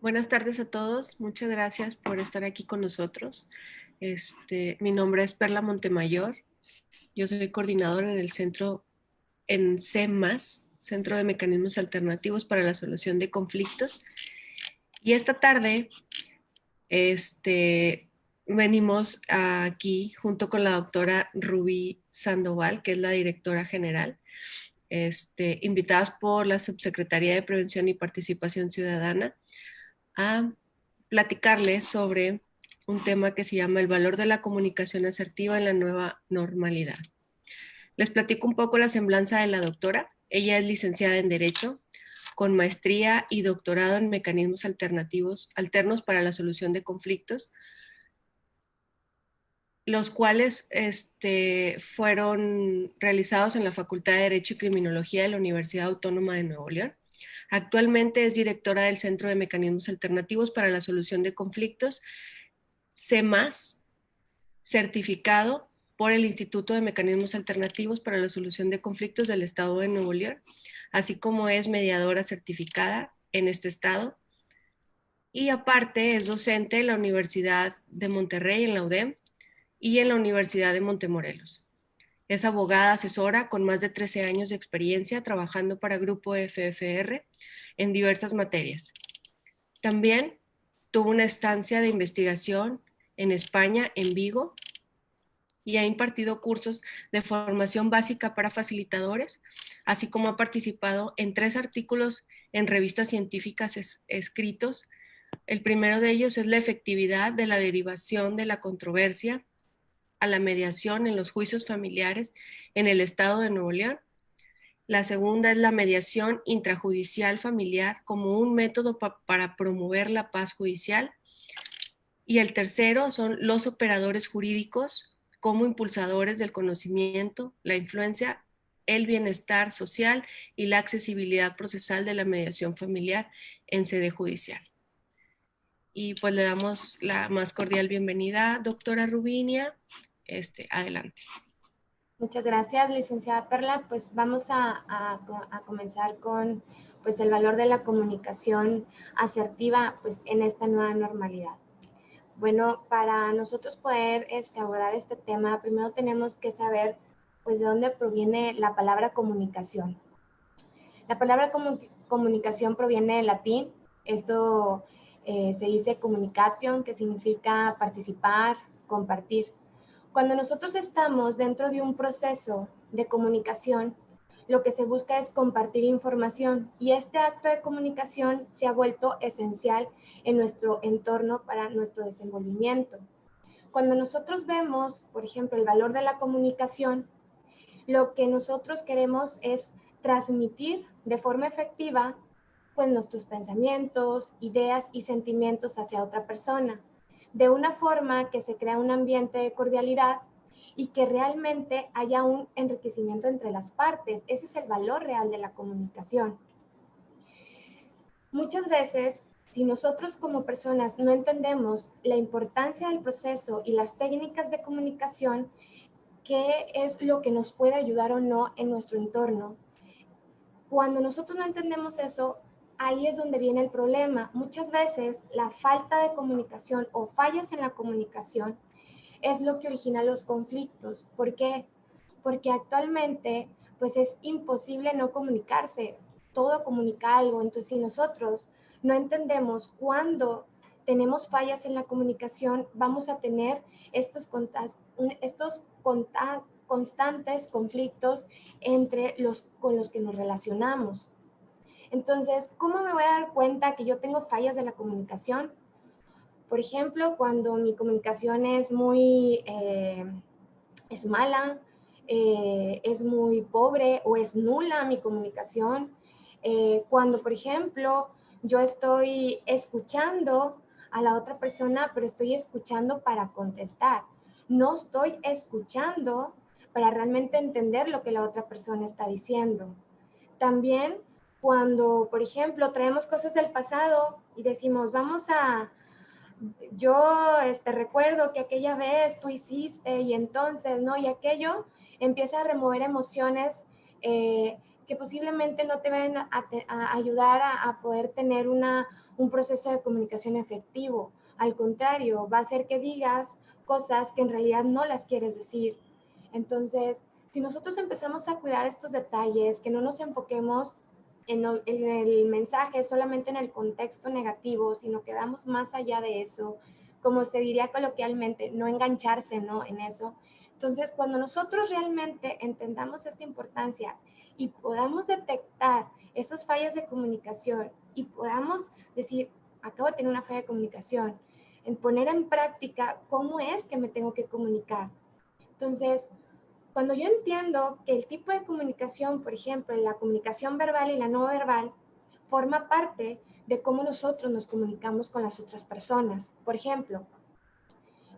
Buenas tardes a todos. Muchas gracias por estar aquí con nosotros. Mi nombre es Perla Montemayor. Yo soy coordinadora en el centro, en CEMAS, Centro de Mecanismos Alternativos para la Solución de Conflictos. Y esta tarde, venimos aquí junto con la doctora Rubí Sandoval, que es la directora general, invitadas por la Subsecretaría de Prevención y Participación Ciudadana a platicarles sobre un tema que se llama el valor de la comunicación asertiva en la nueva normalidad. Les platico un poco la semblanza de la doctora. Ella es licenciada en Derecho, con maestría y doctorado en mecanismos alternos para la solución de conflictos, los cuales fueron realizados en la Facultad de Derecho y Criminología de la Universidad Autónoma de Nuevo León. Actualmente es directora del Centro de Mecanismos Alternativos para la Solución de Conflictos, CEMAS, certificado por el Instituto de Mecanismos Alternativos para la Solución de Conflictos del Estado de Nuevo León, así como es mediadora certificada en este estado. Y aparte es docente en la Universidad de Monterrey, en la UDEM, y en la Universidad de Montemorelos. Es abogada asesora con más de 13 años de experiencia trabajando para Grupo FFR en diversas materias. También tuvo una estancia de investigación en España, en Vigo, y ha impartido cursos de formación básica para facilitadores, así como ha participado en 3 artículos en revistas científicas escritos. El primero de ellos es la efectividad de la derivación de la controversia a la mediación en los juicios familiares en el estado de Nuevo León. La segunda es la mediación intrajudicial familiar como un método para promover la paz judicial. Y el tercero son los operadores jurídicos como impulsadores del conocimiento, la influencia, el bienestar social y la accesibilidad procesal de la mediación familiar en sede judicial. Y pues le damos la más cordial bienvenida, doctora Rubinia. Adelante. Muchas gracias, licenciada Perla. Pues vamos a comenzar con pues, el valor de la comunicación asertiva pues, en esta nueva normalidad. Bueno, para nosotros poder abordar este tema, primero tenemos que saber pues, de dónde proviene la palabra comunicación. La palabra comunicación proviene del latín. Esto se dice communicatio, que significa participar, compartir. Cuando nosotros estamos dentro de un proceso de comunicación, lo que se busca es compartir información y este acto de comunicación se ha vuelto esencial en nuestro entorno para nuestro desenvolvimiento. Cuando nosotros vemos, por ejemplo, el valor de la comunicación, lo que nosotros queremos es transmitir de forma efectiva pues nuestros pensamientos, ideas y sentimientos hacia otra persona, de una forma que se crea un ambiente de cordialidad y que realmente haya un enriquecimiento entre las partes. Ese es el valor real de la comunicación. Muchas veces, si nosotros como personas no entendemos la importancia del proceso y las técnicas de comunicación, qué es lo que nos puede ayudar o no en nuestro entorno, cuando nosotros no entendemos eso, ahí es donde viene el problema. Muchas veces la falta de comunicación o fallas en la comunicación es lo que origina los conflictos. ¿Por qué? Porque actualmente pues es imposible no comunicarse. Todo comunica algo. Entonces, si nosotros no entendemos cuándo tenemos fallas en la comunicación, vamos a tener estos constantes conflictos con los que nos relacionamos. Entonces, ¿cómo me voy a dar cuenta que yo tengo fallas de la comunicación? Por ejemplo, cuando mi comunicación es es mala, es muy pobre o es nula mi comunicación. Cuando, por ejemplo, yo estoy escuchando a la otra persona, pero estoy escuchando para contestar. No estoy escuchando para realmente entender lo que la otra persona está diciendo. También cuando, por ejemplo, traemos cosas del pasado y decimos, yo recuerdo que aquella vez tú hiciste y entonces, ¿no? Y aquello empieza a remover emociones que posiblemente no te vayan a ayudar a poder tener un proceso de comunicación efectivo. Al contrario, va a hacer que digas cosas que en realidad no las quieres decir. Entonces, si nosotros empezamos a cuidar estos detalles, que no nos enfoquemos en el mensaje solamente en el contexto negativo, sino que veamos más allá de eso, como se diría coloquialmente, no engancharse, ¿no? En eso. Entonces, cuando nosotros realmente entendamos esta importancia y podamos detectar esas fallas de comunicación y podamos decir, acabo de tener una falla de comunicación, en poner en práctica cómo es que me tengo que comunicar. Entonces, cuando yo entiendo que el tipo de comunicación, por ejemplo, la comunicación verbal y la no verbal, forma parte de cómo nosotros nos comunicamos con las otras personas. Por ejemplo,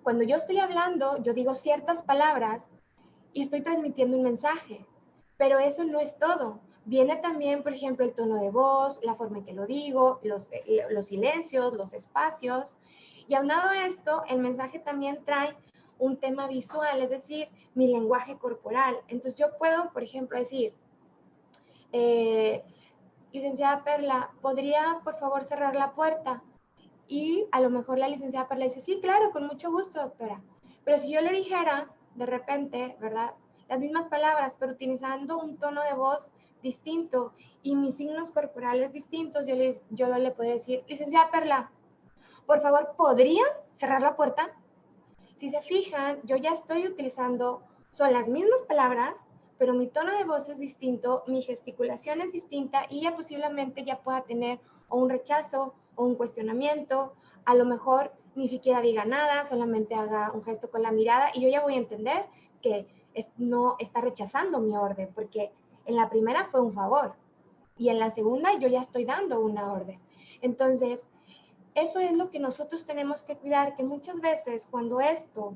cuando yo estoy hablando, yo digo ciertas palabras y estoy transmitiendo un mensaje, pero eso no es todo. Viene también, por ejemplo, el tono de voz, la forma en que lo digo, los silencios, los espacios. Y aunado a esto, el mensaje también trae un tema visual, es decir, mi lenguaje corporal. Entonces yo puedo, por ejemplo, decir, eh, licenciada Perla, ¿podría por favor cerrar la puerta? Y a lo mejor la licenciada Perla dice, sí, claro, con mucho gusto, doctora. Pero si yo le dijera, de repente, ¿verdad? Las mismas palabras, pero utilizando un tono de voz distinto y mis signos corporales distintos, yo le podría decir, licenciada Perla, por favor, ¿podría cerrar la puerta? Si se fijan, yo ya estoy utilizando, son las mismas palabras, pero mi tono de voz es distinto, mi gesticulación es distinta y ella posiblemente ya pueda tener o un rechazo o un cuestionamiento, a lo mejor ni siquiera diga nada, solamente haga un gesto con la mirada y yo ya voy a entender que no está rechazando mi orden, porque en la primera fue un favor y en la segunda yo ya estoy dando una orden. Entonces, eso es lo que nosotros tenemos que cuidar, que muchas veces cuando esto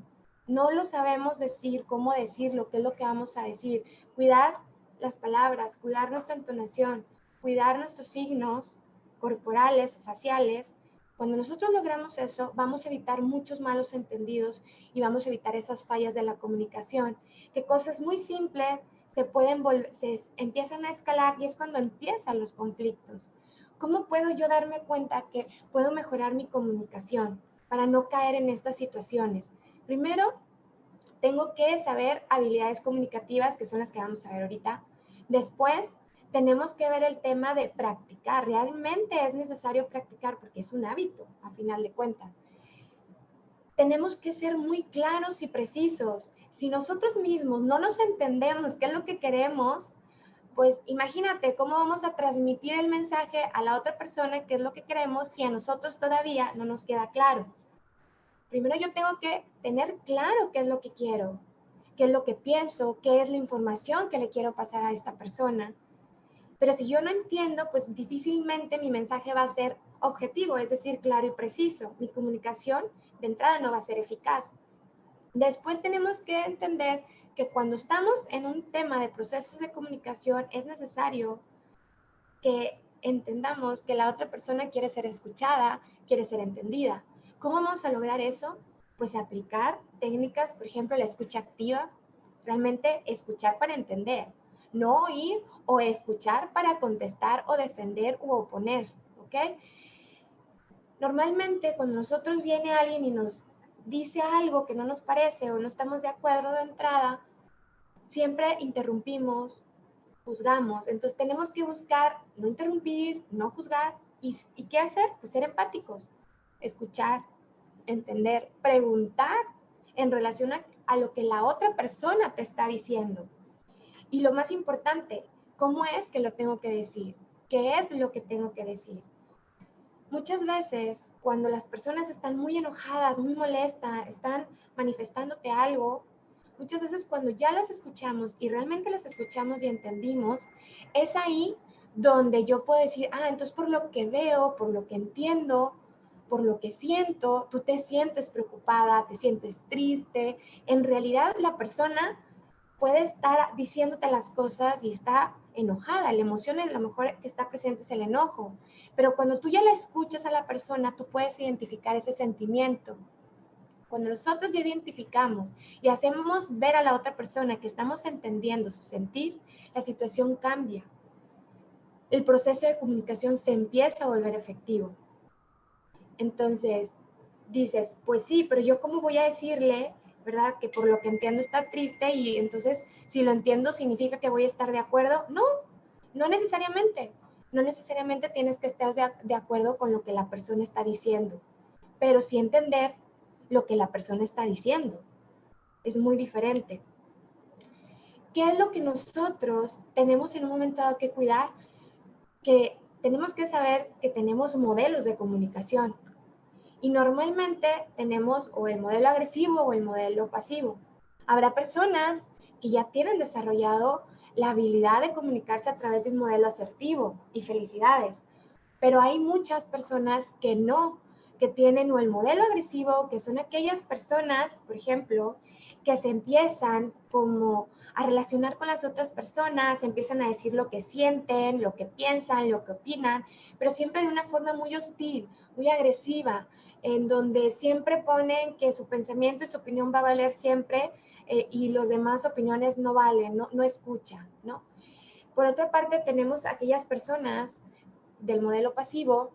no lo sabemos decir, cómo decirlo, qué es lo que vamos a decir, cuidar las palabras, cuidar nuestra entonación, cuidar nuestros signos corporales o faciales, cuando nosotros logramos eso, vamos a evitar muchos malos entendidos y vamos a evitar esas fallas de la comunicación, que cosas muy simples se empiezan a escalar y es cuando empiezan los conflictos. ¿Cómo puedo yo darme cuenta que puedo mejorar mi comunicación para no caer en estas situaciones? Primero, tengo que saber habilidades comunicativas, que son las que vamos a ver ahorita. Después, tenemos que ver el tema de practicar. Realmente es necesario practicar porque es un hábito, a final de cuentas. Tenemos que ser muy claros y precisos. Si nosotros mismos no nos entendemos qué es lo que queremos, pues imagínate cómo vamos a transmitir el mensaje a la otra persona, qué es lo que queremos, si a nosotros todavía no nos queda claro. Primero yo tengo que tener claro qué es lo que quiero, qué es lo que pienso, qué es la información que le quiero pasar a esta persona. Pero si yo no entiendo, pues difícilmente mi mensaje va a ser objetivo, es decir, claro y preciso. Mi comunicación de entrada no va a ser eficaz. Después tenemos que entender que cuando estamos en un tema de procesos de comunicación es necesario que entendamos que la otra persona quiere ser escuchada, quiere ser entendida. ¿Cómo vamos a lograr eso? Pues aplicar técnicas, por ejemplo, la escucha activa, realmente escuchar para entender, no oír o escuchar para contestar o defender u oponer, ¿ok? Normalmente cuando nosotros viene alguien y nos dice algo que no nos parece o no estamos de acuerdo de entrada, siempre interrumpimos, juzgamos. Entonces tenemos que buscar no interrumpir, no juzgar. ¿Y qué hacer? Pues ser empáticos, escuchar, entender, preguntar en relación a lo que la otra persona te está diciendo. Y lo más importante, ¿cómo es que lo tengo que decir? ¿Qué es lo que tengo que decir? Muchas veces, cuando las personas están muy enojadas, muy molestas, están manifestándote algo, muchas veces cuando ya las escuchamos y realmente las escuchamos y entendimos, es ahí donde yo puedo decir, entonces por lo que veo, por lo que entiendo, por lo que siento, tú te sientes preocupada, te sientes triste. En realidad la persona puede estar diciéndote las cosas y está enojada. La emoción a lo mejor que está presente es el enojo. Pero cuando tú ya la escuchas a la persona, tú puedes identificar ese sentimiento. Cuando nosotros ya identificamos y hacemos ver a la otra persona que estamos entendiendo su sentir, la situación cambia. el proceso de comunicación se empieza a volver efectivo. Entonces, dices, pues sí, pero yo cómo voy a decirle, ¿verdad? Que por lo que entiendo está triste y entonces si lo entiendo significa que voy a estar de acuerdo. No, no necesariamente. No necesariamente tienes que estar de acuerdo con lo que la persona está diciendo, pero sí entender lo que la persona está diciendo. Es muy diferente. ¿Qué es lo que nosotros tenemos en un momento dado que cuidar? Que tenemos que saber que tenemos modelos de comunicación. Y normalmente tenemos o el modelo agresivo o el modelo pasivo. Habrá personas que ya tienen desarrollado la habilidad de comunicarse a través de un modelo asertivo y felicidades, pero hay muchas personas que no, que tienen o el modelo agresivo, que son aquellas personas, por ejemplo, que se empiezan como a relacionar con las otras personas, empiezan a decir lo que sienten, lo que piensan, lo que opinan, pero siempre de una forma muy hostil, muy agresiva, en donde siempre ponen que su pensamiento y su opinión va a valer siempre y los demás opiniones no valen, no escuchan, ¿no? Por otra parte, tenemos aquellas personas del modelo pasivo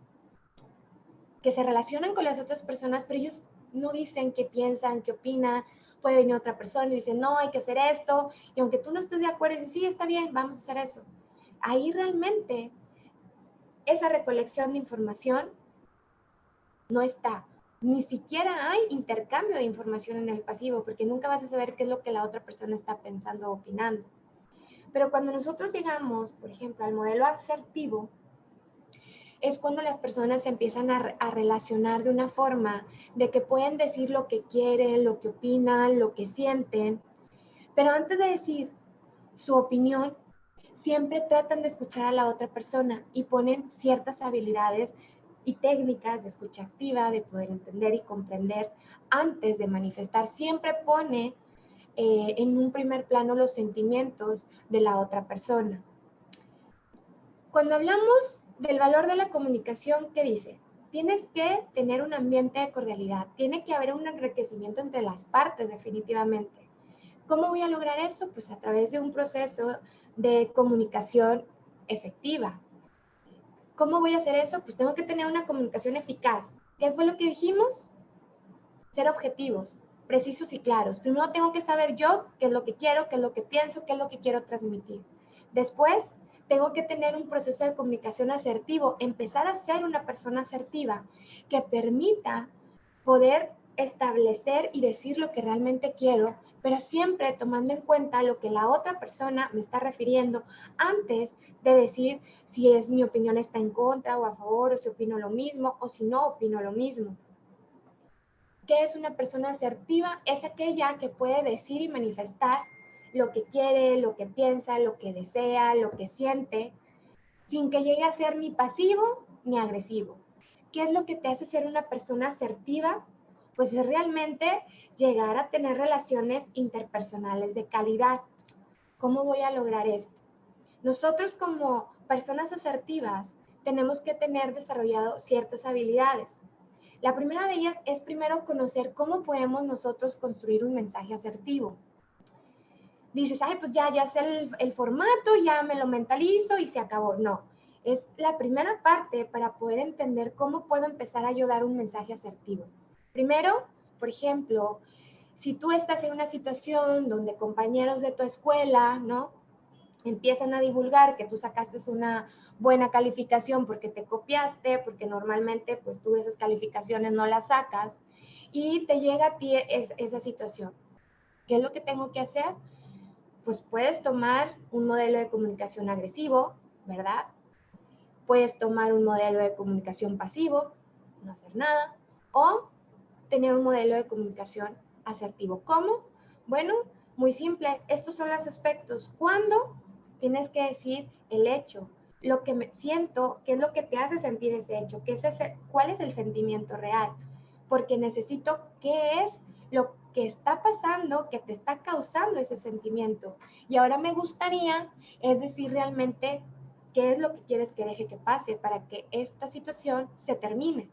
que se relacionan con las otras personas, pero ellos no dicen qué piensan, qué opinan. Puede venir otra persona y dice, no, hay que hacer esto, y aunque tú no estés de acuerdo, dice, sí, está bien, vamos a hacer eso. Ahí realmente esa recolección de información no está. Ni siquiera hay intercambio de información en el pasivo, porque nunca vas a saber qué es lo que la otra persona está pensando o opinando. Pero cuando nosotros llegamos, por ejemplo, al modelo asertivo, es cuando las personas se empiezan a relacionar de una forma de que pueden decir lo que quieren, lo que opinan, lo que sienten, pero antes de decir su opinión, siempre tratan de escuchar a la otra persona y ponen ciertas habilidades y técnicas de escucha activa, de poder entender y comprender antes de manifestar. Siempre pone en un primer plano los sentimientos de la otra persona. Cuando hablamos del valor de la comunicación, ¿qué dice? Tienes que tener un ambiente de cordialidad, tiene que haber un enriquecimiento entre las partes definitivamente. ¿Cómo voy a lograr eso? Pues a través de un proceso de comunicación efectiva. ¿Cómo voy a hacer eso? Pues tengo que tener una comunicación eficaz. ¿Qué fue lo que dijimos? Ser objetivos, precisos y claros. Primero tengo que saber yo qué es lo que quiero, qué es lo que pienso, qué es lo que quiero transmitir. Después, tengo que tener un proceso de comunicación asertivo, empezar a ser una persona asertiva que permita poder establecer y decir lo que realmente quiero, pero siempre tomando en cuenta lo que la otra persona me está refiriendo antes de decir si es mi opinión está en contra o a favor, o si opino lo mismo o si no opino lo mismo. ¿Qué es una persona asertiva? Es aquella que puede decir y manifestar lo que quiere, lo que piensa, lo que desea, lo que siente, sin que llegue a ser ni pasivo ni agresivo. ¿Qué es lo que te hace ser una persona asertiva? Pues es realmente llegar a tener relaciones interpersonales de calidad. ¿Cómo voy a lograr esto? Nosotros como personas asertivas tenemos que tener desarrollado ciertas habilidades. La primera de ellas es primero conocer cómo podemos nosotros construir un mensaje asertivo. Dices, ay, pues ya sé el formato, ya me lo mentalizo y se acabó. No, es la primera parte para poder entender cómo puedo empezar a yo dar un mensaje asertivo. Primero, por ejemplo, si tú estás en una situación donde compañeros de tu escuela, ¿no? Empiezan a divulgar que tú sacaste una buena calificación porque te copiaste, porque normalmente pues tú esas calificaciones no las sacas y te llega a ti esa situación. ¿Qué es lo que tengo que hacer? Pues puedes tomar un modelo de comunicación agresivo, ¿verdad? Puedes tomar un modelo de comunicación pasivo, no hacer nada, o tener un modelo de comunicación asertivo. ¿Cómo? Bueno, muy simple. Estos son los aspectos. ¿Cuándo? Tienes que decir el hecho, lo que me siento, qué es lo que te hace sentir ese hecho, cuál es el sentimiento real, porque necesito qué es lo que está pasando, que te está causando ese sentimiento. Y ahora me gustaría, es decir, realmente qué es lo que quieres que deje que pase para que esta situación se termine.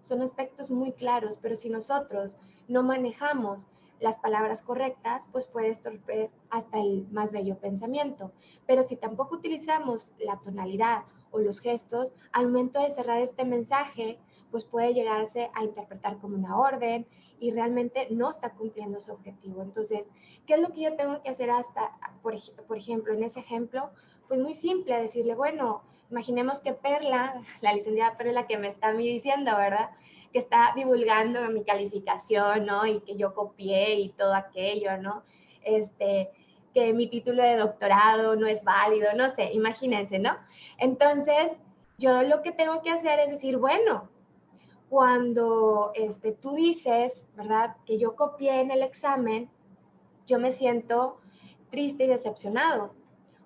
Son aspectos muy claros, pero si nosotros no manejamos las palabras correctas, pues puede estorpecer hasta el más bello pensamiento. Pero si tampoco utilizamos la tonalidad o los gestos, al momento de cerrar este mensaje, pues puede llegarse a interpretar como una orden y realmente no está cumpliendo su objetivo. Entonces, ¿qué es lo que yo tengo que hacer por ejemplo, en ese ejemplo? Pues muy simple, decirle, bueno, imaginemos que Perla, la licenciada Perla que me está a mí diciendo, ¿verdad? Que está divulgando mi calificación, ¿no? Y que yo copié y todo aquello, ¿no? Que mi título de doctorado no es válido, no sé, imagínense, ¿no? Entonces, yo lo que tengo que hacer es decir, bueno, cuando tú dices, ¿verdad? Que yo copié en el examen, yo me siento triste y decepcionado,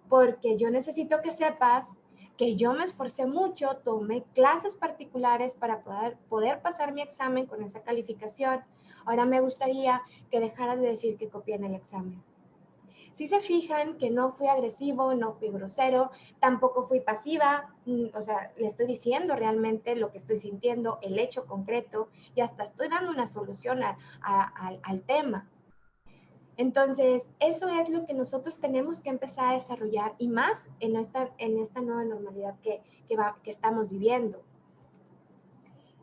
porque yo necesito que sepas que yo me esforcé mucho, tomé clases particulares para poder pasar mi examen con esa calificación. Ahora me gustaría que dejaras de decir que copié en el examen. Si se fijan que no fui agresivo, no fui grosero, tampoco fui pasiva, o sea, le estoy diciendo realmente lo que estoy sintiendo, el hecho concreto, y hasta estoy dando una solución al tema. Entonces, eso es lo que nosotros tenemos que empezar a desarrollar y más en esta nueva normalidad que estamos viviendo.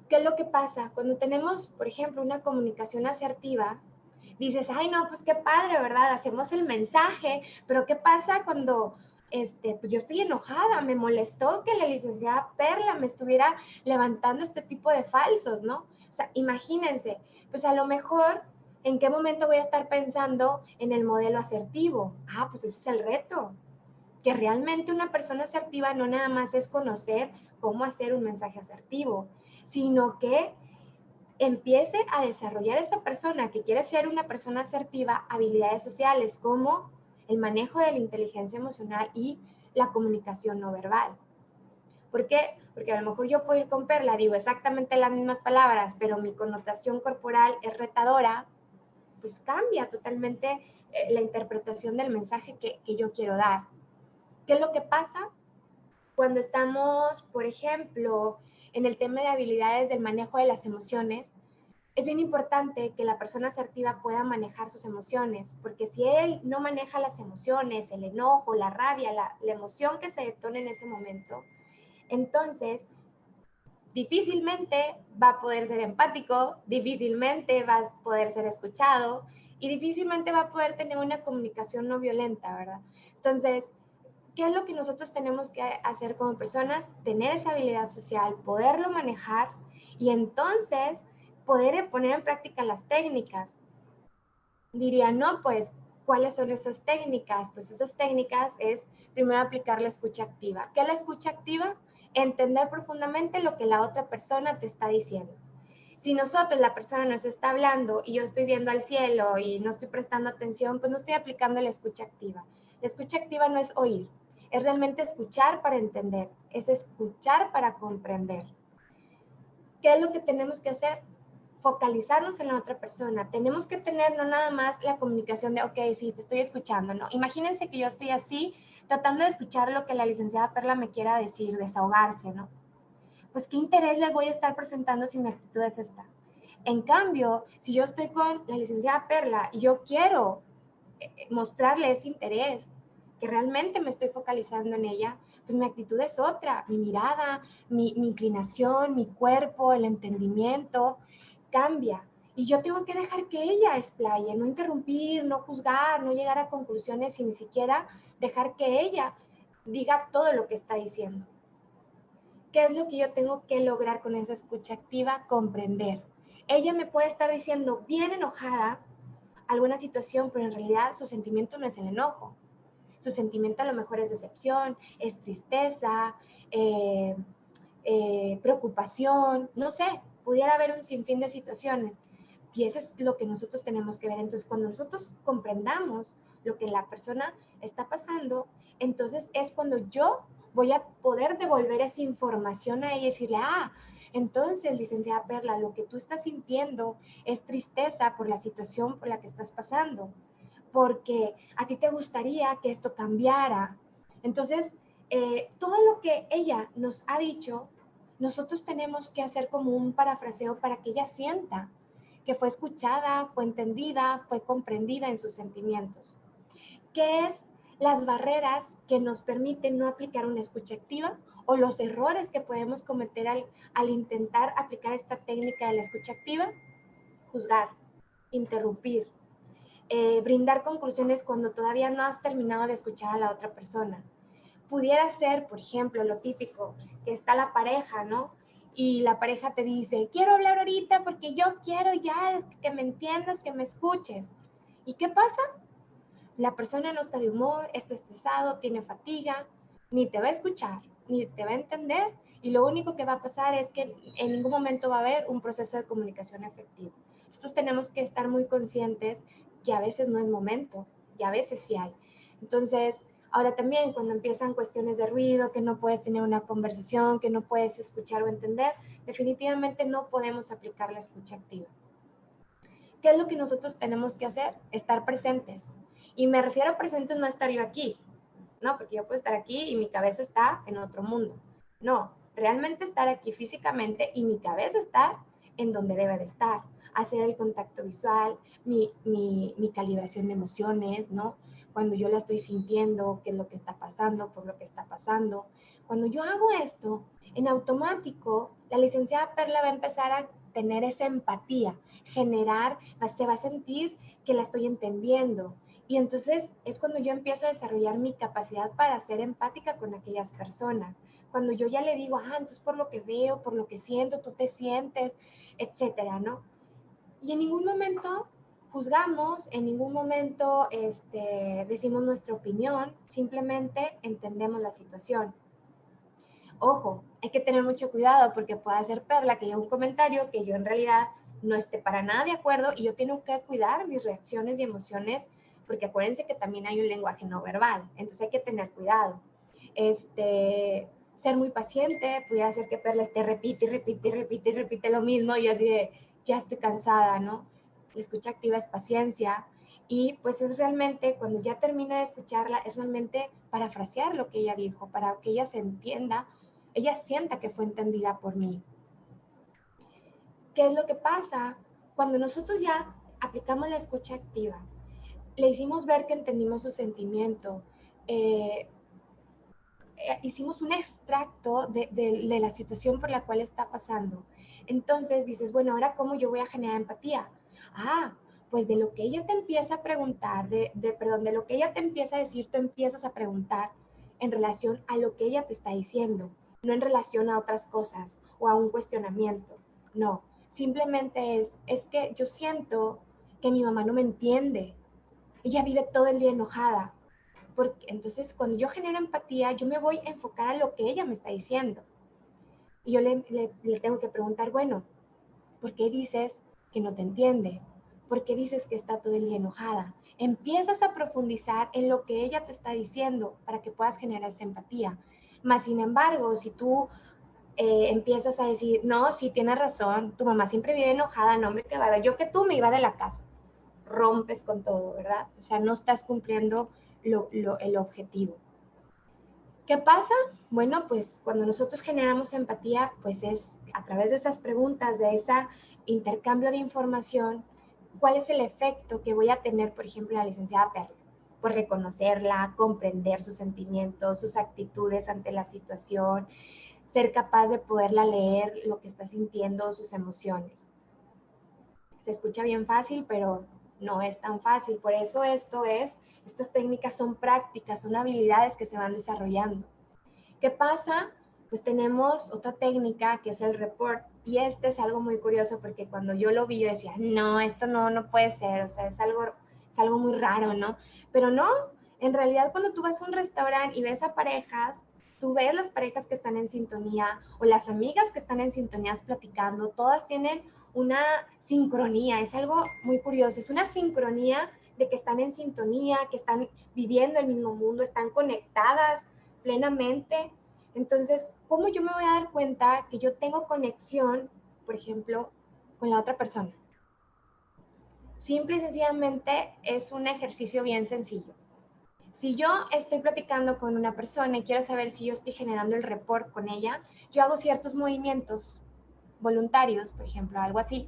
¿Qué es lo que pasa? Cuando tenemos, por ejemplo, una comunicación asertiva, dices, ay, no, pues qué padre, ¿verdad? Hacemos el mensaje, pero ¿qué pasa cuando pues yo estoy enojada? Me molestó que la licenciada Perla me estuviera levantando este tipo de falsos, ¿no? O sea, imagínense, pues a lo mejor, ¿en qué momento voy a estar pensando en el modelo asertivo? Ah, pues ese es el reto, que realmente una persona asertiva no nada más es conocer cómo hacer un mensaje asertivo, sino que empiece a desarrollar esa persona que quiere ser una persona asertiva habilidades sociales como el manejo de la inteligencia emocional y la comunicación no verbal. ¿Por qué? Porque a lo mejor yo puedo ir con Perla, digo exactamente las mismas palabras, pero mi connotación corporal es retadora, pues cambia totalmente la interpretación del mensaje que yo quiero dar. ¿Qué es lo que pasa? Cuando estamos, por ejemplo, en el tema de habilidades del manejo de las emociones, es bien importante que la persona asertiva pueda manejar sus emociones, porque si él no maneja las emociones, el enojo, la rabia, la emoción que se detone en ese momento, entonces difícilmente va a poder ser empático, difícilmente va a poder ser escuchado y difícilmente va a poder tener una comunicación no violenta, ¿verdad? Entonces, ¿qué es lo que nosotros tenemos que hacer como personas? Tener esa habilidad social, poderlo manejar y entonces poder poner en práctica las técnicas. Diría, no, pues, ¿cuáles son esas técnicas? Pues esas técnicas es primero aplicar la escucha activa. ¿Qué es la escucha activa? Entender profundamente lo que la otra persona te está diciendo. Si nosotros, la persona nos está hablando y yo estoy viendo al cielo y no estoy prestando atención, pues no estoy aplicando la escucha activa. La escucha activa no es oír, es realmente escuchar para entender, es escuchar para comprender. ¿Qué es lo que tenemos que hacer? Focalizarnos en la otra persona. Tenemos que tener no nada más la comunicación de, ok, sí, te estoy escuchando, ¿no? Imagínense que yo estoy así, tratando de escuchar lo que la licenciada Perla me quiera decir, desahogarse, ¿no? Pues qué interés les voy a estar presentando si mi actitud es esta. En cambio, si yo estoy con la licenciada Perla y yo quiero mostrarle ese interés, que realmente me estoy focalizando en ella, pues mi actitud es otra, mi mirada, mi inclinación, mi cuerpo, el entendimiento cambia. Y yo tengo que dejar que ella explaye, no interrumpir, no juzgar, no llegar a conclusiones y ni siquiera dejar que ella diga todo lo que está diciendo. ¿Qué es lo que yo tengo que lograr con esa escucha activa? Comprender. Ella me puede estar diciendo bien enojada alguna situación, pero en realidad su sentimiento no es el enojo. Su sentimiento a lo mejor es decepción, es tristeza, preocupación, no sé, pudiera haber un sinfín de situaciones. Y eso es lo que nosotros tenemos que ver. Entonces, cuando nosotros comprendamos lo que la persona está pasando, entonces es cuando yo voy a poder devolver esa información a ella y decirle, ah, entonces, licenciada Perla, lo que tú estás sintiendo es tristeza por la situación por la que estás pasando, porque a ti te gustaría que esto cambiara. Entonces, todo lo que ella nos ha dicho, nosotros tenemos que hacer como un parafraseo para que ella sienta que fue escuchada, fue entendida, fue comprendida en sus sentimientos. ¿Qué es las barreras que nos permiten no aplicar una escucha activa o los errores que podemos cometer al intentar aplicar esta técnica de la escucha activa? Juzgar, interrumpir, brindar conclusiones cuando todavía no has terminado de escuchar a la otra persona. Pudiera ser, por ejemplo, lo típico, que está la pareja, ¿no? Y la pareja te dice, quiero hablar ahorita porque yo quiero ya que me entiendas, que me escuches. ¿Y qué pasa? La persona no está de humor, está estresado, tiene fatiga, ni te va a escuchar, ni te va a entender, y lo único que va a pasar es que en ningún momento va a haber un proceso de comunicación efectivo. Nosotros tenemos que estar muy conscientes que a veces no es momento, y a veces sí hay. Entonces, ahora también cuando empiezan cuestiones de ruido, que no puedes tener una conversación, que no puedes escuchar o entender, definitivamente no podemos aplicar la escucha activa. ¿Qué es lo que nosotros tenemos que hacer? Estar presentes. Y me refiero a presentes, no estar yo aquí, ¿no? Porque yo puedo estar aquí y mi cabeza está en otro mundo. No, realmente estar aquí físicamente y mi cabeza estar en donde debe de estar. Hacer el contacto visual, mi calibración de emociones, ¿no? Cuando yo la estoy sintiendo, qué es lo que está pasando, por lo que está pasando. Cuando yo hago esto, en automático, la licenciada Perla va a empezar a tener esa empatía, generar, se va a sentir que la estoy entendiendo. Y entonces es cuando yo empiezo a desarrollar mi capacidad para ser empática con aquellas personas. Cuando yo ya le digo, entonces por lo que veo, por lo que siento, tú te sientes, etcétera, ¿no? Y en ningún momento juzgamos, en ningún momento decimos nuestra opinión, simplemente entendemos la situación. Ojo, hay que tener mucho cuidado porque puede ser Perla que haya un comentario que yo en realidad no esté para nada de acuerdo y yo tengo que cuidar mis reacciones y emociones porque acuérdense que también hay un lenguaje no verbal, entonces hay que tener cuidado. Ser muy paciente, pudiera ser que Perla esté repite lo mismo y yo así de, ya estoy cansada, ¿no? La escucha activa es paciencia y pues es realmente, cuando ya termina de escucharla, es realmente parafrasear lo que ella dijo, para que ella se entienda, ella sienta que fue entendida por mí. ¿Qué es lo que pasa? Cuando nosotros ya aplicamos la escucha activa, le hicimos ver que entendimos su sentimiento, hicimos un extracto de la situación por la cual está pasando. Entonces dices, bueno, ahora ¿cómo yo voy a generar empatía? Pues de lo que ella te empieza a preguntar, de lo que ella te empieza a decir, tú empiezas a preguntar en relación a lo que ella te está diciendo, no en relación a otras cosas o a un cuestionamiento. No, simplemente es que yo siento que mi mamá no me entiende. Ella vive todo el día enojada. Porque entonces cuando yo genero empatía, yo me voy a enfocar a lo que ella me está diciendo. Y yo le tengo que preguntar, bueno, ¿por qué dices que no te entiende? ¿Por qué dices que está todo el día enojada? Empiezas a profundizar en lo que ella te está diciendo para que puedas generar esa empatía. Más sin embargo, si tú empiezas a decir, no, sí, tienes razón, tu mamá siempre vive enojada, no, hombre, qué bárbaro, yo que tú me iba de la casa. Rompes con todo, ¿verdad? O sea, no estás cumpliendo el objetivo. ¿Qué pasa? Bueno, pues cuando nosotros generamos empatía, pues es a través de esas preguntas, de ese intercambio de información, ¿cuál es el efecto que voy a tener, por ejemplo, la licenciada Perla? Pues reconocerla, comprender sus sentimientos, sus actitudes ante la situación, ser capaz de poderla leer, lo que está sintiendo, sus emociones. Se escucha bien fácil, pero no es tan fácil. Por eso estas técnicas son prácticas, son habilidades que se van desarrollando. ¿Qué pasa? Pues tenemos otra técnica que es el report. Y este es algo muy curioso porque cuando yo lo vi yo decía, no, esto no puede ser, o sea, es algo muy raro, ¿no? Pero no, en realidad cuando tú vas a un restaurante y ves a parejas, tú ves las parejas que están en sintonía o las amigas que están en sintonías platicando, todas tienen una sincronía, es algo muy curioso, es una sincronía de que están en sintonía, que están viviendo el mismo mundo, están conectadas plenamente. Entonces, ¿cómo yo me voy a dar cuenta que yo tengo conexión, por ejemplo, con la otra persona? Simple y sencillamente es un ejercicio bien sencillo. Si yo estoy platicando con una persona y quiero saber si yo estoy generando el rapport con ella, yo hago ciertos movimientos voluntarios, por ejemplo, algo así.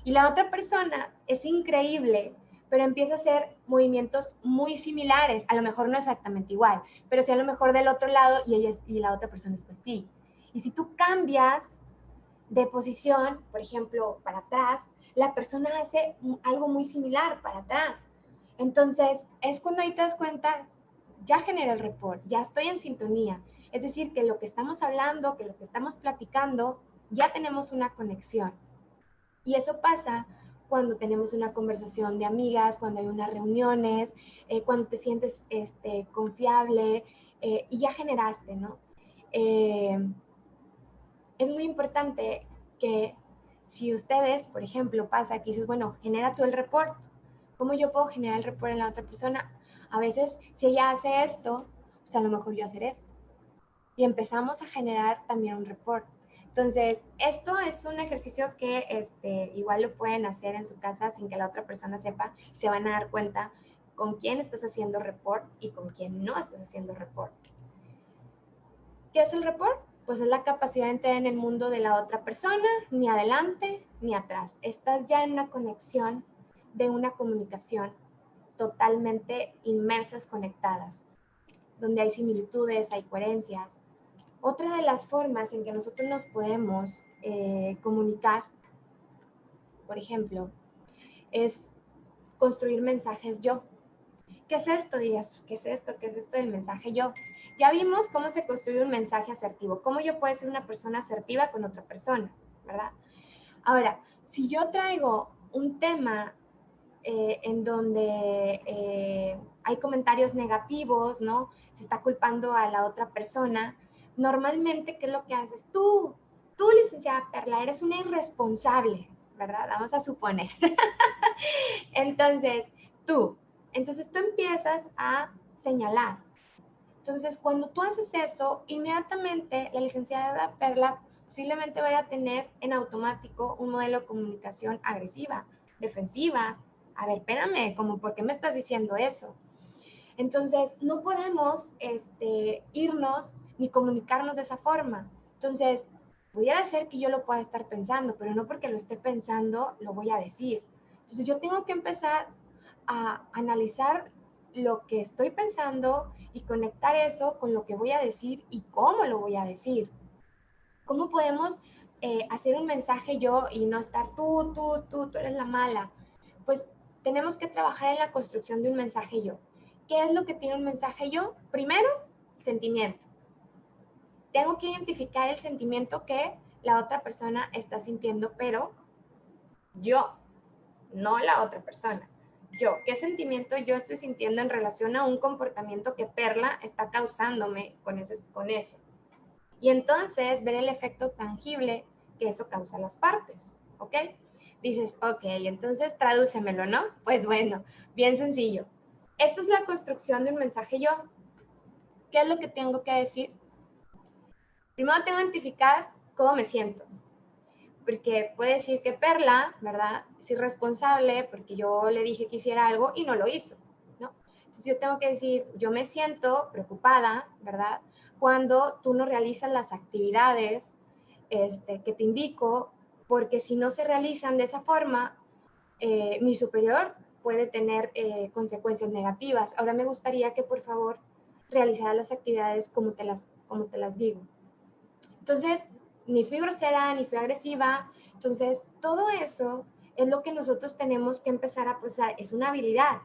Y la otra persona es increíble, pero empieza a hacer movimientos muy similares, a lo mejor no exactamente igual, pero sí a lo mejor del otro lado y la otra persona está así. Y si tú cambias de posición, por ejemplo, para atrás, la persona hace algo muy similar para atrás. Entonces, es cuando ahí te das cuenta, ya generé el report, ya estoy en sintonía. Es decir, que lo que estamos hablando, que lo que estamos platicando, ya tenemos una conexión. Y eso pasa cuando tenemos una conversación de amigas, cuando hay unas reuniones, cuando te sientes confiable y ya generaste, ¿no? Es muy importante que si ustedes, por ejemplo, pasa que dices, bueno, genera tú el report. ¿Cómo yo puedo generar el report en la otra persona? A veces, si ella hace esto, pues a lo mejor yo hacer esto. Y empezamos a generar también un report. Entonces, esto es un ejercicio que igual lo pueden hacer en su casa sin que la otra persona sepa. Se van a dar cuenta con quién estás haciendo report y con quién no estás haciendo report. ¿Qué es el report? Pues es la capacidad de entrar en el mundo de la otra persona, ni adelante ni atrás. Estás ya en una conexión de una comunicación totalmente inmersas, conectadas, donde hay similitudes, hay coherencias. Otra de las formas en que nosotros nos podemos comunicar, por ejemplo, es construir mensajes yo. ¿Qué es esto? Dirías, ¿qué es esto? ¿Qué es esto del mensaje yo? Ya vimos cómo se construye un mensaje asertivo, cómo yo puedo ser una persona asertiva con otra persona, ¿verdad? Ahora, si yo traigo un tema en donde hay comentarios negativos, ¿no? Se está culpando a la otra persona, normalmente, ¿qué es lo que haces? Tú, licenciada Perla, eres una irresponsable, ¿verdad? Vamos a suponer. Entonces, tú. Entonces tú empiezas a señalar. Entonces, cuando tú haces eso, inmediatamente la licenciada Perla posiblemente vaya a tener en automático un modelo de comunicación agresiva, defensiva. A ver, espérame, como, ¿por qué me estás diciendo eso? Entonces, no podemos irnos ni comunicarnos de esa forma. Entonces, pudiera ser que yo lo pueda estar pensando, pero no porque lo esté pensando lo voy a decir. Entonces, yo tengo que empezar a analizar lo que estoy pensando y conectar eso con lo que voy a decir y cómo lo voy a decir. ¿Cómo podemos hacer un mensaje yo y no estar tú eres la mala? Pues tenemos que trabajar en la construcción de un mensaje yo. ¿Qué es lo que tiene un mensaje yo? Primero, sentimiento. Tengo que identificar el sentimiento que la otra persona está sintiendo, pero yo, no la otra persona. Yo, ¿qué sentimiento yo estoy sintiendo en relación a un comportamiento que Perla está causándome con eso? Y entonces ver el efecto tangible que eso causa a las partes, ¿ok? Dices, ok, entonces tradúcemelo, ¿no? Pues bueno, bien sencillo. Esto es la construcción de un mensaje yo. ¿Qué es lo que tengo que decir? Primero tengo que identificar cómo me siento. Porque puede decir que Perla, ¿verdad? Es irresponsable porque yo le dije que hiciera algo y no lo hizo, ¿no? Entonces yo tengo que decir, yo me siento preocupada, ¿verdad? Cuando tú no realizas las actividades que te indico, porque si no se realizan de esa forma, mi superior puede tener consecuencias negativas. Ahora me gustaría que por favor realizaras las actividades como te las digo. Entonces, ni fui grosera, ni fui agresiva. Entonces, todo eso es lo que nosotros tenemos que empezar a procesar. Es una habilidad,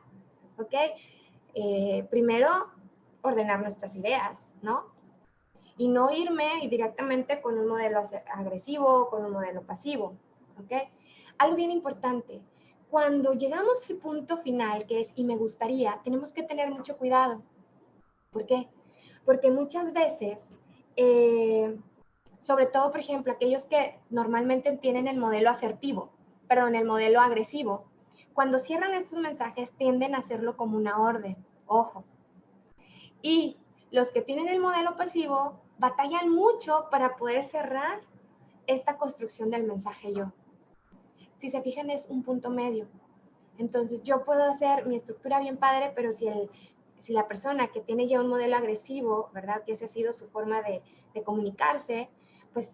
¿ok? Primero, ordenar nuestras ideas, ¿no? Y no irme directamente con un modelo agresivo, con un modelo pasivo, ¿ok? Algo bien importante, cuando llegamos al punto final, que es y me gustaría, tenemos que tener mucho cuidado. ¿Por qué? Porque muchas veces, sobre todo, por ejemplo, aquellos que normalmente tienen el modelo asertivo, perdón, el modelo agresivo, cuando cierran estos mensajes tienden a hacerlo como una orden, ojo. Y los que tienen el modelo pasivo batallan mucho para poder cerrar esta construcción del mensaje yo. Si se fijan, es un punto medio. Entonces, yo puedo hacer mi estructura bien padre, pero si la persona que tiene ya un modelo agresivo, ¿verdad? Que esa ha sido su forma de comunicarse, pues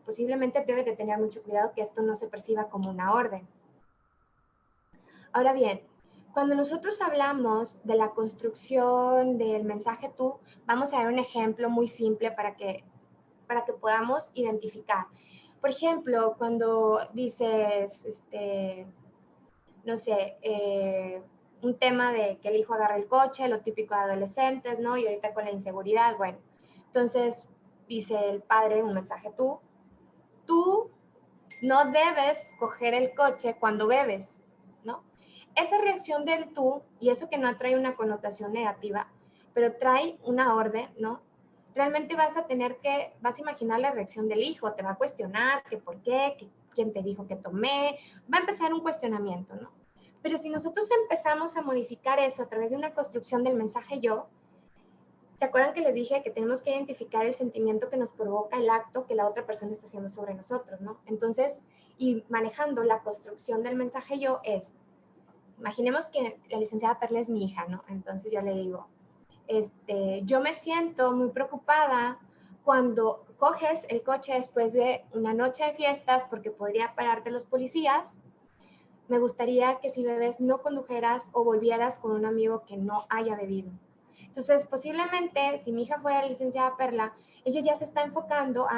posiblemente debe de tener mucho cuidado que esto no se perciba como una orden. Ahora bien, cuando nosotros hablamos de la construcción del mensaje tú, vamos a ver un ejemplo muy simple para que podamos identificar. Por ejemplo, cuando dices, no sé, un tema de que el hijo agarra el coche, lo típico de adolescentes, ¿no? Y ahorita con la inseguridad, bueno. Entonces, dice el padre, un mensaje tú no debes coger el coche cuando bebes, ¿no? Esa reacción del tú, y eso que no trae una connotación negativa, pero trae una orden, ¿no? Realmente vas a imaginar la reacción del hijo, te va a cuestionar que por qué, que quién te dijo que tomé, va a empezar un cuestionamiento, ¿no? Pero si nosotros empezamos a modificar eso a través de una construcción del mensaje yo, ¿se acuerdan que les dije que tenemos que identificar el sentimiento que nos provoca el acto que la otra persona está haciendo sobre nosotros, ¿no? Entonces, y manejando la construcción del mensaje yo es, imaginemos que la licenciada Perla es mi hija, ¿no? Entonces yo le digo, yo me siento muy preocupada cuando coges el coche después de una noche de fiestas porque podría pararte los policías. Me gustaría que si bebes no condujeras o volvieras con un amigo que no haya bebido. Entonces, posiblemente, si mi hija fuera licenciada Perla, ella ya se está enfocando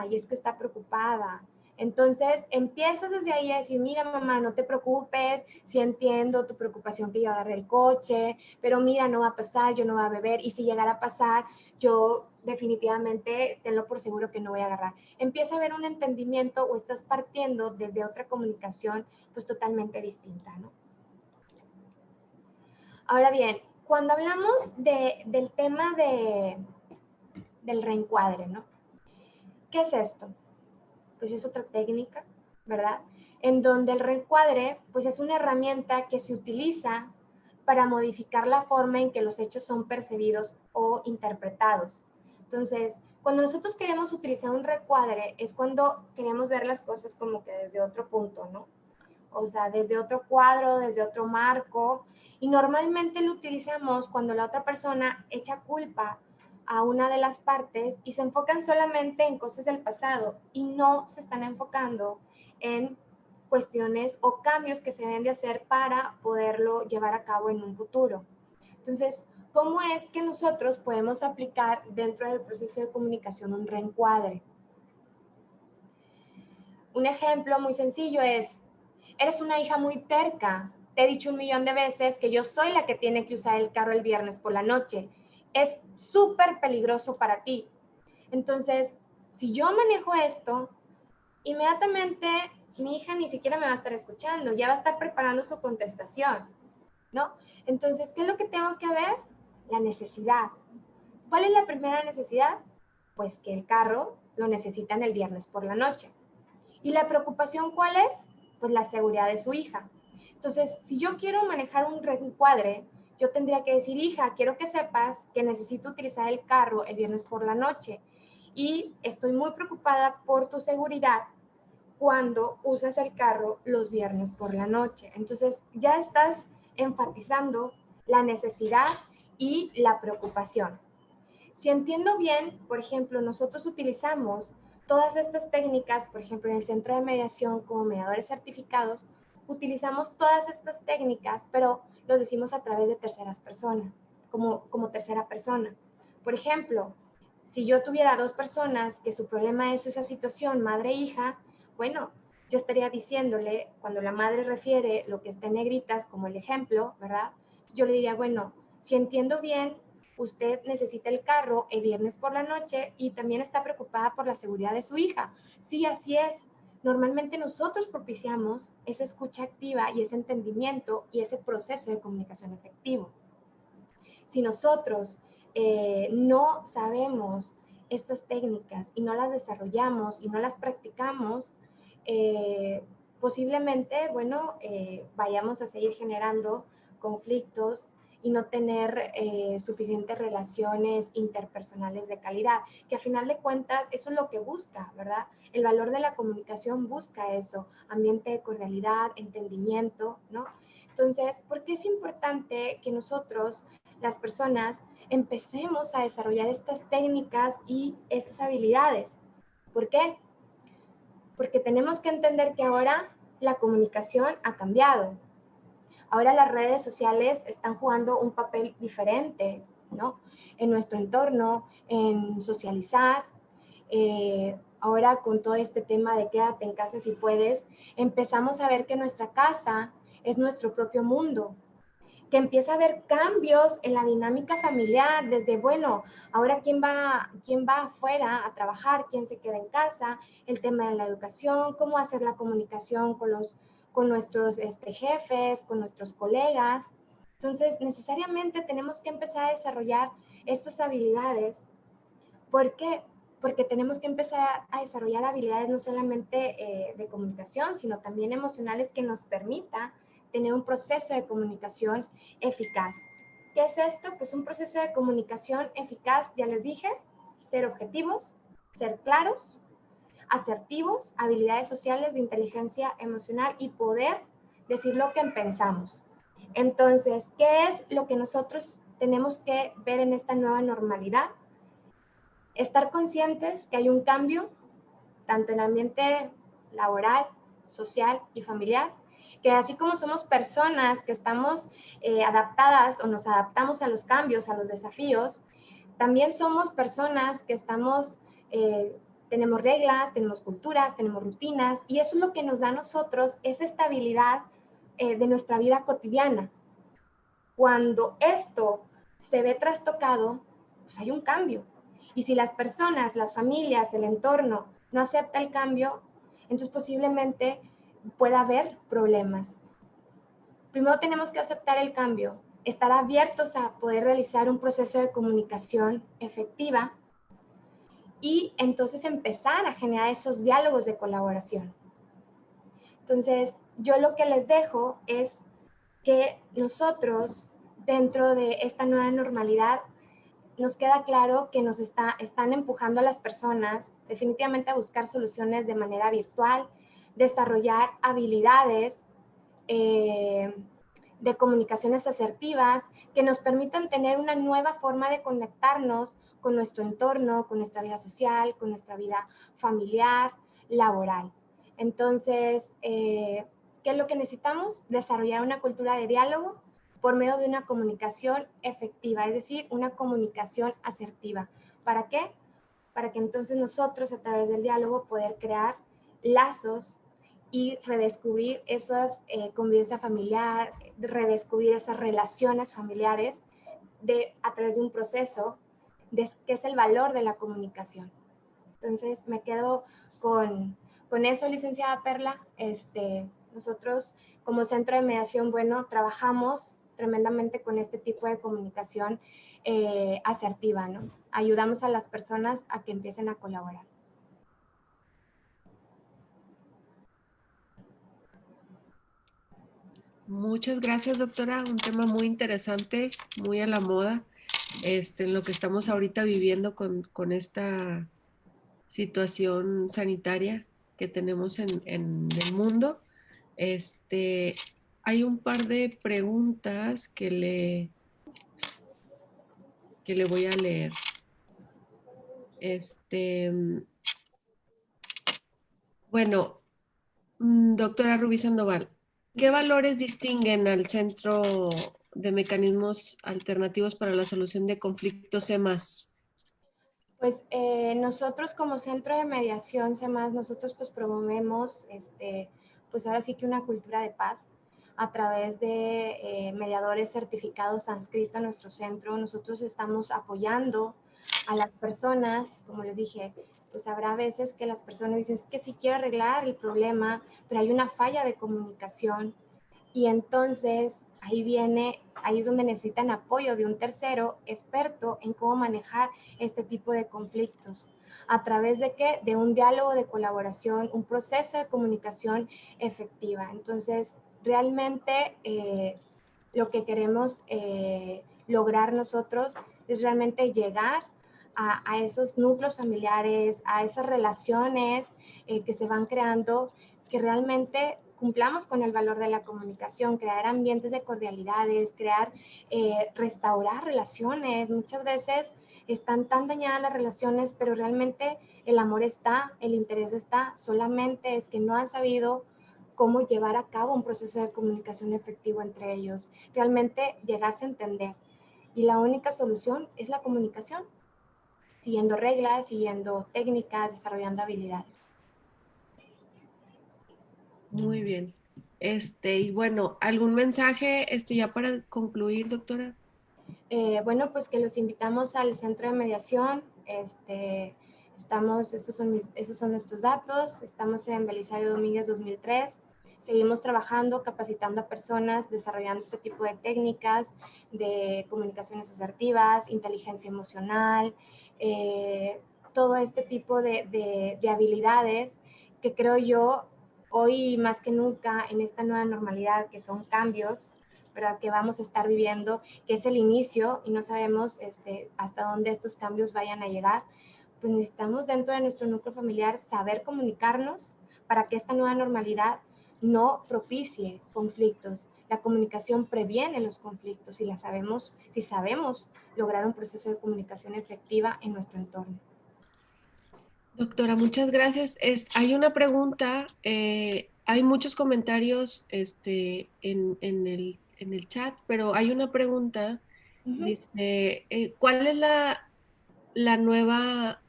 y es que está preocupada. Entonces, empiezas desde ahí a decir, mira, mamá, no te preocupes, sí entiendo tu preocupación que yo agarré el coche, pero mira, no va a pasar, yo no voy a beber, y si llegara a pasar, yo definitivamente tenlo por seguro que no voy a agarrar. Empieza a haber un entendimiento o estás partiendo desde otra comunicación pues totalmente distinta, ¿no? Ahora bien, cuando hablamos del tema del reencuadre, ¿no? ¿Qué es esto? Pues es otra técnica, ¿verdad? En donde el reencuadre, pues es una herramienta que se utiliza para modificar la forma en que los hechos son percibidos o interpretados. Entonces, cuando nosotros queremos utilizar un reencuadre, es cuando queremos ver las cosas como que desde otro punto, ¿no? O sea, desde otro cuadro, desde otro marco, y normalmente lo utilizamos cuando la otra persona echa culpa a una de las partes y se enfocan solamente en cosas del pasado y no se están enfocando en cuestiones o cambios que se deben de hacer para poderlo llevar a cabo en un futuro. Entonces, ¿cómo es que nosotros podemos aplicar dentro del proceso de comunicación un reencuadre? Un ejemplo muy sencillo es, eres una hija muy terca. Te he dicho 1,000,000 de veces que yo soy la que tiene que usar el carro el viernes por la noche. Es súper peligroso para ti. Entonces, si yo manejo esto, inmediatamente mi hija ni siquiera me va a estar escuchando, ya va a estar preparando su contestación, ¿no? Entonces, ¿qué es lo que tengo que ver? La necesidad. ¿Cuál es la primera necesidad? Pues que el carro lo necesitan el viernes por la noche. ¿Y la preocupación cuál es? Pues la seguridad de su hija. Entonces, si yo quiero manejar un reencuadre, yo tendría que decir, hija, quiero que sepas que necesito utilizar el carro el viernes por la noche y estoy muy preocupada por tu seguridad cuando usas el carro los viernes por la noche. Entonces, ya estás enfatizando la necesidad y la preocupación. Si entiendo bien, por ejemplo, nosotros utilizamos todas estas técnicas, por ejemplo, en el centro de mediación como mediadores certificados, utilizamos todas estas técnicas, pero lo decimos a través de terceras personas, como tercera persona. Por ejemplo, si yo tuviera dos personas que su problema es esa situación, madre e hija, bueno, yo estaría diciéndole, cuando la madre refiere lo que está en negritas como el ejemplo, ¿verdad? Yo le diría, bueno, si entiendo bien, usted necesita el carro el viernes por la noche y también está preocupada por la seguridad de su hija. Sí, así es. Normalmente nosotros propiciamos esa escucha activa y ese entendimiento y ese proceso de comunicación efectivo. Si nosotros no sabemos estas técnicas y no las desarrollamos y no las practicamos, posiblemente, bueno, vayamos a seguir generando conflictos y no tener suficientes relaciones interpersonales de calidad, que a final de cuentas eso es lo que busca, ¿verdad? El valor de la comunicación busca eso, ambiente de cordialidad, entendimiento, ¿no? Entonces, ¿por qué es importante que nosotros, las personas, empecemos a desarrollar estas técnicas y estas habilidades? ¿Por qué? Porque tenemos que entender que ahora la comunicación ha cambiado. Ahora las redes sociales están jugando un papel diferente, ¿no? En nuestro entorno, en socializar. Ahora con todo este tema de quédate en casa si puedes, empezamos a ver que nuestra casa es nuestro propio mundo, que empieza a haber cambios en la dinámica familiar, desde, bueno, ahora quién va afuera a trabajar, quién se queda en casa, el tema de la educación, cómo hacer la comunicación con nuestros jefes, con nuestros colegas. Entonces, necesariamente tenemos que empezar a desarrollar estas habilidades. ¿Por qué? Porque tenemos que empezar a desarrollar habilidades no solamente de comunicación, sino también emocionales que nos permita tener un proceso de comunicación eficaz. ¿Qué es esto? Pues un proceso de comunicación eficaz, ya les dije, ser objetivos, ser claros, asertivos, habilidades sociales de inteligencia emocional y poder decir lo que pensamos. Entonces, ¿qué es lo que nosotros tenemos que ver en esta nueva normalidad? Estar conscientes que hay un cambio, tanto en el ambiente laboral, social y familiar, que así como somos personas que estamos adaptadas o nos adaptamos a los cambios, a los desafíos, también somos personas que tenemos reglas, tenemos culturas, tenemos rutinas, y eso es lo que nos da a nosotros esa estabilidad de nuestra vida cotidiana. Cuando esto se ve trastocado, pues hay un cambio. Y si las personas, las familias, el entorno no acepta el cambio, entonces posiblemente pueda haber problemas. Primero tenemos que aceptar el cambio, estar abiertos a poder realizar un proceso de comunicación efectiva y entonces empezar a generar esos diálogos de colaboración. Entonces, yo lo que les dejo es que nosotros, dentro de esta nueva normalidad, nos queda claro que nos están empujando a las personas definitivamente a buscar soluciones de manera virtual, desarrollar habilidades de comunicaciones asertivas que nos permitan tener una nueva forma de conectarnos con nuestro entorno, con nuestra vida social, con nuestra vida familiar, laboral. Entonces, ¿qué es lo que necesitamos? Desarrollar una cultura de diálogo por medio de una comunicación efectiva, es decir, una comunicación asertiva. ¿Para qué? Para que entonces nosotros a través del diálogo poder crear lazos y redescubrir esas convivencia familiar, redescubrir esas relaciones familiares a través de un proceso que es el valor de la comunicación. Entonces me quedo con eso, licenciada Perla. Nosotros como Centro de Mediación Bueno trabajamos tremendamente con este tipo de comunicación asertiva, ¿no? Ayudamos a las personas a que empiecen a colaborar. Muchas gracias, doctora. Un tema muy interesante, muy a la moda, en lo que estamos ahorita viviendo con esta situación sanitaria que tenemos en el mundo. Hay un par de preguntas que le voy a leer. Bueno, doctora Rubí Sandoval, ¿qué valores distinguen al Centro de Mecanismos Alternativos para la Solución de Conflictos CEMAS? Pues nosotros como Centro de Mediación CEMAS, nosotros pues promovemos pues ahora sí que una cultura de paz a través de mediadores certificados adscritos a nuestro centro. Nosotros estamos apoyando a las personas, como les dije, pues habrá veces que las personas dicen, es que sí quiero arreglar el problema, pero hay una falla de comunicación y entonces ahí es donde necesitan apoyo de un tercero experto en cómo manejar este tipo de conflictos. ¿A través de qué? De un diálogo de colaboración, un proceso de comunicación efectiva. Entonces, realmente lo que queremos lograr nosotros es realmente llegar a esos núcleos familiares, a esas relaciones que se van creando, que realmente cumplamos con el valor de la comunicación, crear ambientes de cordialidades, restaurar relaciones. Muchas veces están tan dañadas las relaciones, pero realmente el amor está, el interés está, solamente es que no han sabido cómo llevar a cabo un proceso de comunicación efectivo entre ellos, realmente llegarse a entender. Y la única solución es la comunicación, siguiendo reglas, siguiendo técnicas, desarrollando habilidades. Muy bien. Y bueno, ¿algún mensaje ya para concluir, doctora? Bueno, pues que los invitamos al centro de mediación. Esos son nuestros datos. Estamos en Belisario Domínguez 2003. Seguimos trabajando, capacitando a personas, desarrollando este tipo de técnicas de comunicaciones asertivas, inteligencia emocional, todo este tipo de habilidades que creo yo hoy más que nunca en esta nueva normalidad, que son cambios, ¿verdad?, que vamos a estar viviendo, que es el inicio y no sabemos hasta dónde estos cambios vayan a llegar, pues necesitamos dentro de nuestro núcleo familiar saber comunicarnos para que esta nueva normalidad no propicie conflictos. La comunicación previene los conflictos y si sabemos lograr un proceso de comunicación efectiva en nuestro entorno. Doctora, muchas gracias. Hay una pregunta, hay muchos comentarios en el chat, pero hay una pregunta, dice, ¿cuál es la nueva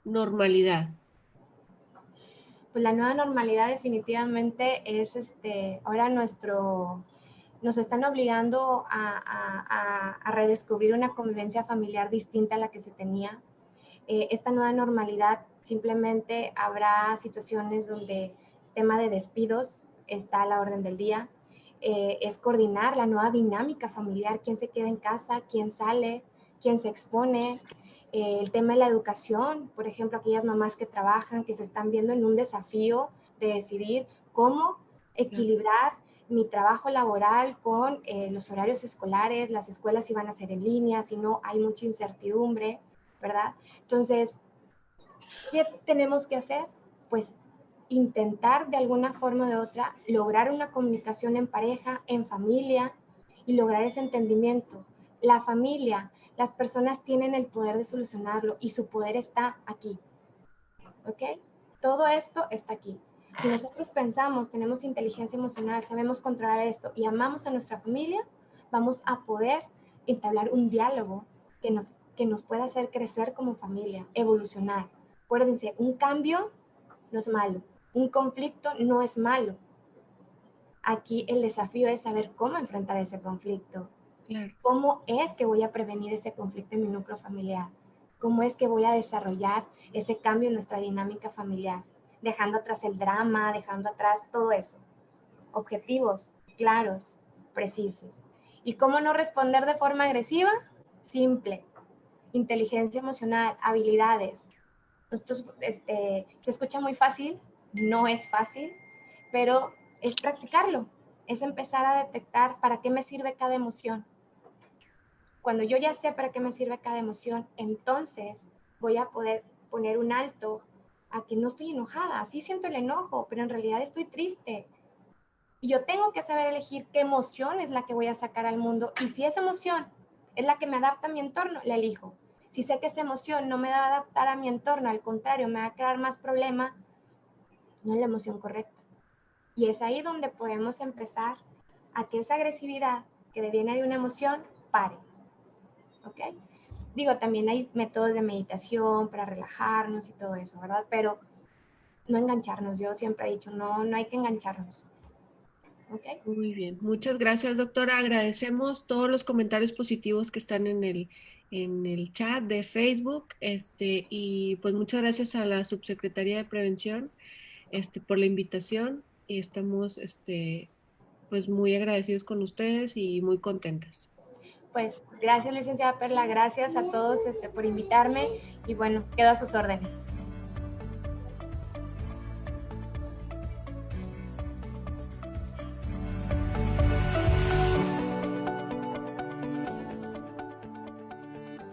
normalidad? Pues la nueva normalidad definitivamente es ahora nos están obligando a redescubrir una convivencia familiar distinta a la que se tenía. Esta nueva normalidad simplemente habrá situaciones donde tema de despidos está a la orden del día. Es coordinar la nueva dinámica familiar, quién se queda en casa, quién sale, quién se expone. El tema de la educación, por ejemplo, aquellas mamás que trabajan, que se están viendo en un desafío de decidir cómo equilibrar mi trabajo laboral con los horarios escolares, las escuelas si van a ser en línea, si no hay mucha incertidumbre, ¿verdad? Entonces, ¿qué tenemos que hacer? Pues intentar de alguna forma o de otra lograr una comunicación en pareja, en familia y lograr ese entendimiento. La familia, las personas tienen el poder de solucionarlo y su poder está aquí. ¿Ok? Todo esto está aquí. Si nosotros pensamos, tenemos inteligencia emocional, sabemos controlar esto y amamos a nuestra familia, vamos a poder entablar un diálogo que nos pueda hacer crecer como familia, evolucionar. Acuérdense, un cambio no es malo, un conflicto no es malo. Aquí el desafío es saber cómo enfrentar ese conflicto. Claro. ¿Cómo es que voy a prevenir ese conflicto en mi núcleo familiar? ¿Cómo es que voy a desarrollar ese cambio en nuestra dinámica familiar? Dejando atrás el drama, dejando atrás todo eso. Objetivos claros, precisos. ¿Y cómo no responder de forma agresiva? Simple. Inteligencia emocional, habilidades. Nosotros, se escucha muy fácil, no es fácil, pero es practicarlo, es empezar a detectar para qué me sirve cada emoción. Cuando yo ya sé para qué me sirve cada emoción, entonces voy a poder poner un alto a que no estoy enojada. Sí siento el enojo, pero en realidad estoy triste. Y yo tengo que saber elegir qué emoción es la que voy a sacar al mundo. Y si esa emoción es la que me adapta a mi entorno, la elijo. Si sé que esa emoción no me va a adaptar a mi entorno, al contrario, me va a crear más problema, no es la emoción correcta. Y es ahí donde podemos empezar a que esa agresividad que deviene de una emoción pare. ¿Ok? Digo, también hay métodos de meditación para relajarnos y todo eso, ¿verdad? Pero no engancharnos. Yo siempre he dicho, no hay que engancharnos. ¿Ok? Muy bien. Muchas gracias, doctora. Agradecemos todos los comentarios positivos que están en el chat de Facebook. Y pues muchas gracias a la Subsecretaría de Prevención, por la invitación. Y estamos, pues muy agradecidos con ustedes y muy contentas. Pues gracias, licenciada Perla, gracias a todos por invitarme y bueno, quedo a sus órdenes.